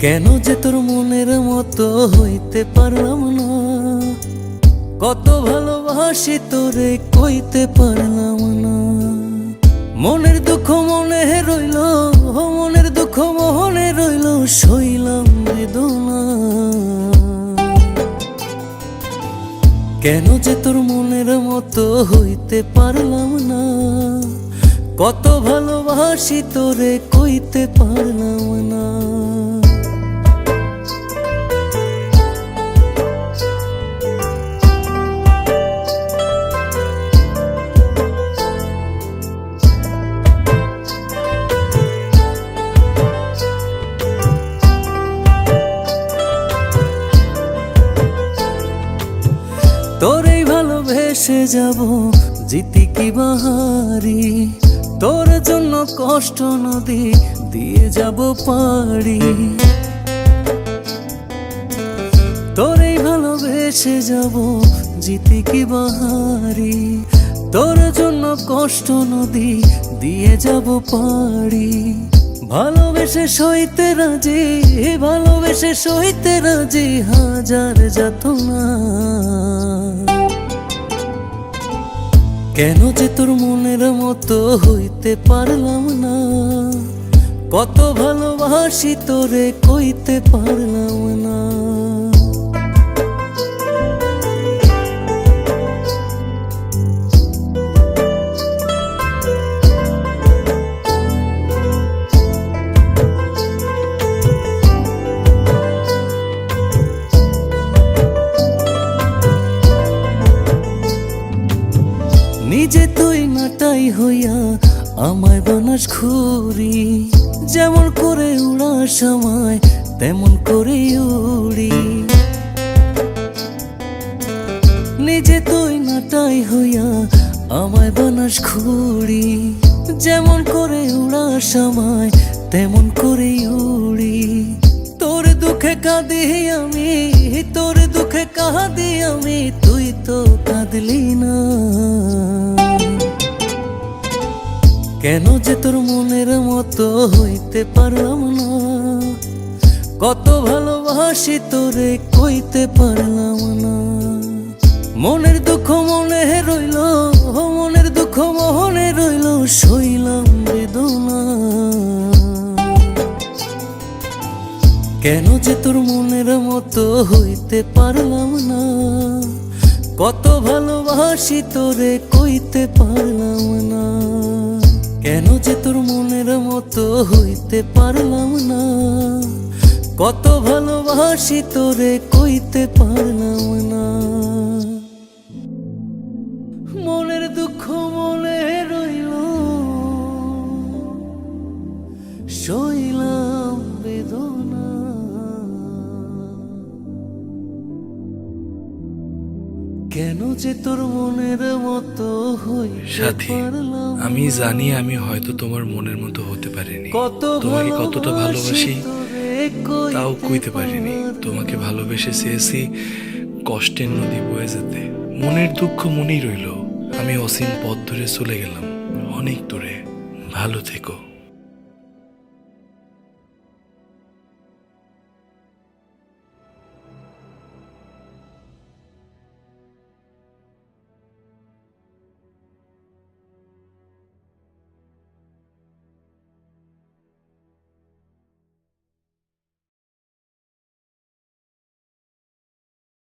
কেন যে তোর মনের মতো হইতে পারলাম না, কত ভালোবাসি তোরে কইতে পারলাম না। মনের দুঃখ মনে রইল, মনের দুঃখ মনে রইল, সইলাম বেদনা। কেন যে তোর মনের মতো হইতে পারলাম না, কত ভালোবাসি তোরে কইতে পারলাম না। তোরেই ভালোবেসে যাব জিতি কি বাহারি, তোর জন্য কষ্ট নদী দিয়ে যাব পাড়ি। তোরেই ভালোবেসে যাব জিতি কি বাহারি, তোর জন্য কষ্ট নদী দিয়ে যাব পাড়ি। ভালোবেসে সইতে রাজি, ভালোবেসে সইতে রাজি হাজার যাতনা। কেন যে তোর মনের মতো হইতে পারলাম না, কত ভালোবাসি তোরে কইতে পারলাম না। নিজে তুই নাটাই হইয়া আমায় বানাস ঘুরি, যেমন করে উড়ার সময় তেমন করে উড়ি। নিজে তুই নাটাই হইয়া আমায় বানাস ঘুরি, যেমন করে উড়ার সময় তেমন করে উড়ি। তোর দুঃখে কাঁদি আমি, তোর দুঃখে কাঁদি আমি, তুই তো কাঁদলি না। কেন যে তোর মনের মতো হইতে পারলাম না, কত ভালোবাসি তোরে কইতে পারলাম না। মনের দুঃখ মনে রইল, মনের দুঃখ মনে রইল, সইলাম বেদনা। কেন যে তোর মনের মতো হইতে পারলাম না, কত ভালোবাসি তোরে কইতে পারলাম না। কেন যে তোর মনের মতো হইতে পারলাম না, কত ভালোবাসি তোরে কইতে পারলাম না। মনের দুঃখ মনে রইল, সইলাম বেদনা। কেন যে তোর মনের মতো হইতে পারলাম না। আমি জানি আমি হয়তো তোমার মনের মতো হতে পারিনি, তোমাকে কতটা ভালোবাসি তাও কইতে পারিনি। তোমাকে ভালোবেসে চেয়েছি কষ্টের নদী বয়ে যেতে, মনের দুঃখ মনেই রইল। আমি অসীম পথ ধরে চলে গেলাম অনেক দূরে। ভালো থেকো।